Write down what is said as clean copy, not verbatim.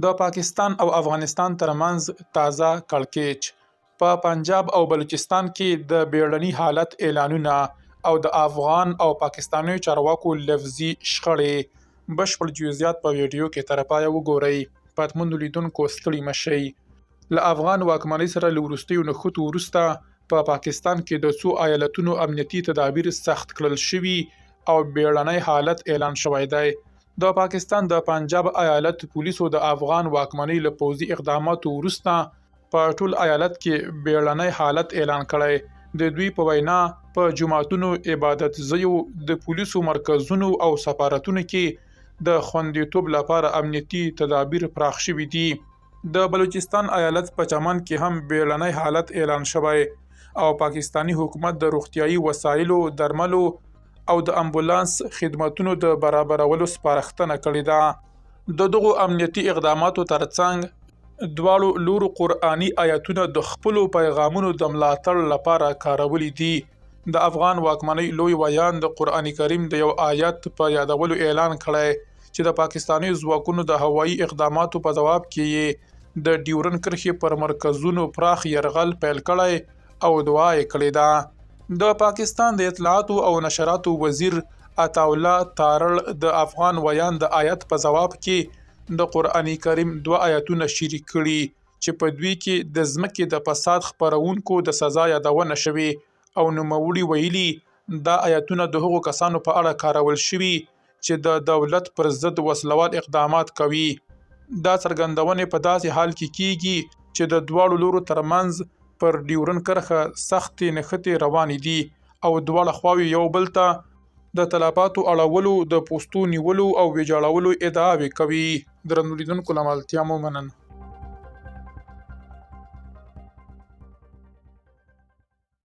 د پاکستان او افغانستان ترمنځ تازه کړکېچ. په پنجاب او بلوچستان کې د بیړني حالت اعلانونه او د افغان او پاکستاني چارواکو لفظي شخړې. بشپړ جزئیات په ویډیو کې تر پایه وګورئ. پاتمنو لیدونکو ستړي مشئ. له افغان واکمنۍ سره له وروستیو نښتو وروسته په پاکستان کې د څو ایالتونو امنیتي تدابیر سخت کړل شوي او بیړنی حالت اعلان شوی دی. د پاکستان د پنجاب ایالت پولیسو د افغان واکمنۍ له پوځي اقداماتو وروسته په ټول ایالت کې بیړنی حالت اعلان کړی. د دوی په وینا په جوماتونو، عبادت ځایو، د پولیسو مرکزونو او سفارتونو کې د خوندیتوب لپاره امنیتي تدابیر پراخ شوي دي. د بلوچستان ایالت په چمن کې هم بیړنی حالت اعلان شوی او پاکستانی حکومت د روغتیايي وسایلو، درملو او د امبولانس خدماتونو د برابرولو سپارښتنه کړې ده. د دغو امنیتي اقداماتو ترڅنګ دواړو لورو قرآني آیتونه د خپلو پیغامونو د ملاتړ لپاره کارولي دي. د افغان واکمنۍ لوی ویان د قرآن کریم د یو آیت په یادولو اعلان کړی چې د پاکستاني ځواکونو د هوایي اقداماتو په ځواب کې یې د ډیورن کرښې پر مرکزونو پراخ یرغل پیل کړی او دعا یې کړې ده. د پاکستان د اطلاعاتو او نشراتو وزیر عطاالله تارړ د افغان ویان د آیت په ځواب کې د قرآن کریم 2 آیتونه شریک کړي چې په دوی کې د ځمکې د فساد خپرونکو د سزا یادونه شوې او نوموړي ویلي دا آیتونه د هغو کسانو په اړه کارول شوي چې د دولت پر ضد وسلوال اقدامات کوي. دا څرګندونې په داسې حال کې کیږي چې د دواړو لورو ترمنځ پر ډیورن کرښه سختې نښتې روانې دي او دواړه خواوې یو بل ته د تلفاتو اړولو، د پوستو نیولو او ویجاړولو ادعاوې کوي. درنو لیدونکو له ملتیا مو مننه.